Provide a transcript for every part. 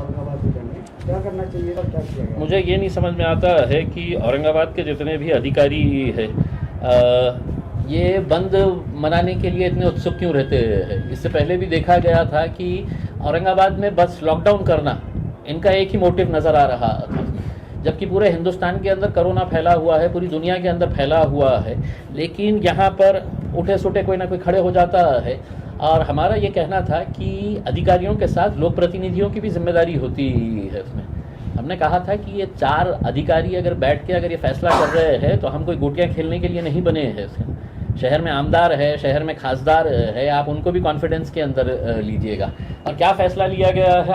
औरंगाबाद को जाने, क्या करना चाहिए और क्या किया गया? मुझे ये नहीं समझ में आता है कि औरंगाबाद के जितने भी अधिकारी है ये बंद मनाने के लिए इतने उत्सुक क्यों रहते हैं। इससे पहले भी देखा गया था कि औरंगाबाद में बस लॉकडाउन करना इनका एक ही मोटिव नज़र आ रहा था, जबकि पूरे हिंदुस्तान के अंदर कोरोना फैला हुआ है, पूरी दुनिया के अंदर फैला हुआ है, लेकिन यहाँ पर उठे सुटे कोई ना कोई खड़े हो जाता है। और हमारा ये कहना था कि अधिकारियों के साथ लोक प्रतिनिधियों की भी जिम्मेदारी होती है उसमें। हमने कहा था कि ये 4 अधिकारी अगर बैठ के अगर ये फैसला कर रहे हैं तो हम कोई गोटियाँ खेलने के लिए नहीं बने हैं। उसमें शहर में आमदार है, शहर में खासदार है, आप उनको भी कॉन्फिडेंस के अंदर लीजिएगा। और क्या फ़ैसला लिया गया है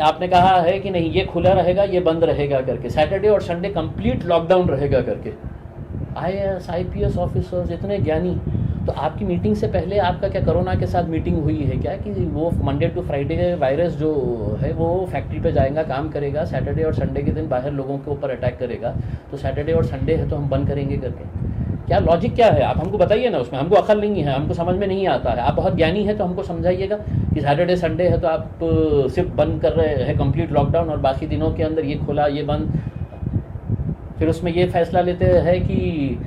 आपने कहा है कि नहीं ये खुला रहेगा, ये बंद रहेगा करके, सैटरडे और संडे कंप्लीट लॉकडाउन रहेगा करके। IAS IPS ऑफिसर्स इतने ज्ञानी, तो आपकी मीटिंग से पहले आपका क्या कोरोना के साथ मीटिंग हुई है क्या कि वो मंडे टू फ्राइडे वायरस जो है वो फैक्ट्री पे जाएगा, काम करेगा, सैटरडे और संडे के दिन बाहर लोगों के ऊपर अटैक करेगा, तो सैटरडे और संडे है तो हम बंद करेंगे करके? क्या लॉजिक क्या है? आप हमको बताइए ना, उसमें हमको अकल नहीं है, हमको समझ में नहीं आता है। आप बहुत ज्ञानी है तो हमको समझाइएगा कि सैटरडे संडे है तो आप सिर्फ बंद कर रहे हैं कंप्लीट लॉकडाउन, और बाकी दिनों के अंदर ये खुला ये बंद। फिर उसमें ये फैसला लेते हैं कि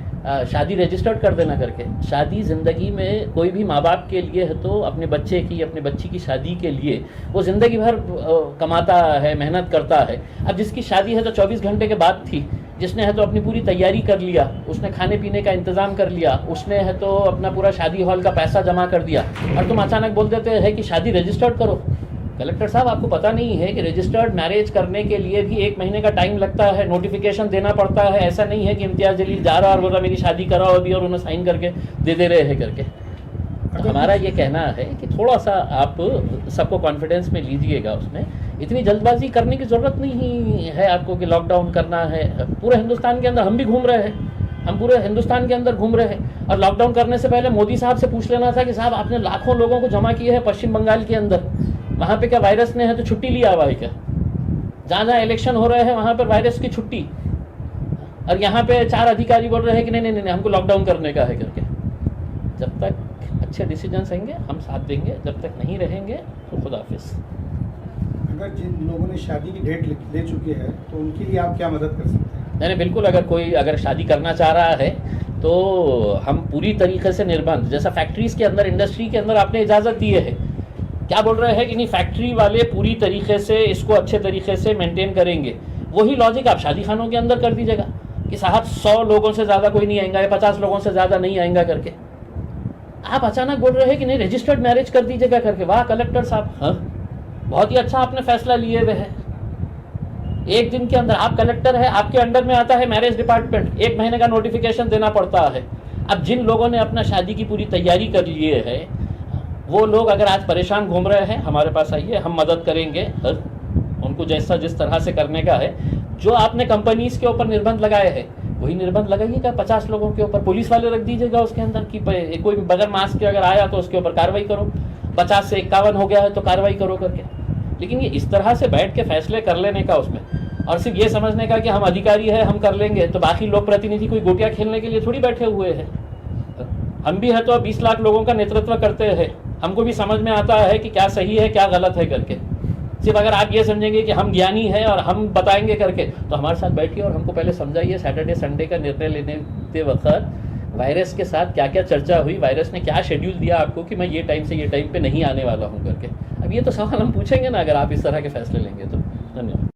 शादी रजिस्टर्ड कर देना करके। शादी ज़िंदगी में कोई भी माँ बाप के लिए है तो अपने बच्चे की, अपने बच्ची की शादी के लिए वो ज़िंदगी भर कमाता है, मेहनत करता है। अब जिसकी शादी है तो 24 घंटे के बाद थी, जिसने है तो अपनी पूरी तैयारी कर लिया, उसने खाने पीने का इंतज़ाम कर लिया, उसने है तो अपना पूरा शादी हॉल का पैसा जमा कर दिया, और तुम अचानक बोल देते हैं कि शादी रजिस्टर्ड करो। कलेक्टर साहब, आपको पता नहीं है कि रजिस्टर्ड मैरिज करने के लिए भी 1 महीने का टाइम लगता है, नोटिफिकेशन देना पड़ता है। ऐसा नहीं है कि इम्तियाज़ जलील जा रहा और बोल रहा मेरी शादी कराओ अभी और उन्हें साइन करके दे रहे हैं करके। तो हमारा ये कहना है कि थोड़ा सा आप सबको कॉन्फिडेंस में लीजिएगा। उसमें इतनी जल्दबाजी करने की ज़रूरत नहीं है आपको कि लॉकडाउन करना है। पूरे हिंदुस्तान के अंदर हम भी घूम रहे हैं, हम पूरे हिंदुस्तान के अंदर घूम रहे हैं। और लॉकडाउन करने से पहले मोदी साहब से पूछ लेना था कि साहब आपने लाखों लोगों को जमा किए हैं पश्चिम बंगाल के अंदर, वहाँ पे क्या वायरस ने है तो छुट्टी लिया हुआ है क्या? जहाँ जहाँ इलेक्शन हो रहे हैं वहाँ पर वायरस की छुट्टी, और यहाँ पे 4 अधिकारी बोल रहे हैं कि नहीं नहीं नहीं हमको लॉकडाउन करने का है करके। जब तक अच्छे डिसीजंस रहेंगे हम साथ देंगे, जब तक नहीं रहेंगे तो खुदा हाफिज़। अगर जिन लोगों ने शादी की डेट ले चुके हैं तो उनके लिए आप क्या मदद कर सकते हैं? नहीं बिल्कुल, अगर कोई शादी करना चाह रहा है तो हम पूरी तरीके से निर्बंध, जैसा फैक्ट्रीज़ के अंदर, इंडस्ट्री के अंदर आपने इजाज़त दी है, क्या बोल रहे हैं कि नहीं फैक्ट्री वाले पूरी तरीके से इसको अच्छे तरीके से मेंटेन करेंगे। वही लॉजिक आप शादी खानों के अंदर कर दीजिएगा कि साहब 100 लोगों से ज़्यादा कोई नहीं आएगा या 50 लोगों से ज़्यादा नहीं आएगा करके। आप अचानक बोल रहे हैं कि नहीं रजिस्टर्ड मैरिज कर दीजिएगा करके। वाह कलेक्टर साहब, हाँ बहुत ही अच्छा आपने फैसला लिए हुए है। 1 दिन के अंदर आप कलेक्टर है, आपके अंडर में आता है मैरिज डिपार्टमेंट, 1 महीने का नोटिफिकेशन देना पड़ता है। अब जिन लोगों ने अपना शादी की पूरी तैयारी कर लिए है वो लोग अगर आज परेशान घूम रहे हैं, हमारे पास आइए, हम मदद करेंगे उनको जैसा जिस तरह से करने का है। जो आपने कंपनीज़ के ऊपर निर्बंध लगाए हैं वही निर्बंध लगाइएगा 50 लोगों के ऊपर। पुलिस वाले रख दीजिएगा उसके अंदर कि कोई बगैर मास्क के अगर आया तो उसके ऊपर कार्रवाई करो, 50 से 51 हो गया है तो कार्रवाई करो करके। लेकिन ये इस तरह से बैठ के फैसले कर लेने का उसमें, और सिर्फ ये समझने का कि हम अधिकारी है हम कर लेंगे, तो बाकी लोग प्रतिनिधि कोई गोटियाँ खेलने के लिए थोड़ी बैठे हुए हैं। हम भी है तो 20 लाख लोगों का नेतृत्व करते हैं, हमको भी समझ में आता है कि क्या सही है क्या गलत है करके। सिर्फ अगर आप ये समझेंगे कि हम ज्ञानी हैं और हम बताएंगे करके, तो हमारे साथ बैठिए और हमको पहले समझाइए सैटरडे संडे का निर्णय लेने वक्त वायरस के साथ क्या क्या चर्चा हुई, वायरस ने क्या शेड्यूल दिया आपको कि मैं ये टाइम से ये टाइम पे नहीं आने वाला हूँ करके। अब ये तो सवाल हम पूछेंगे ना अगर आप इस तरह के फैसले लेंगे तो। धन्यवाद।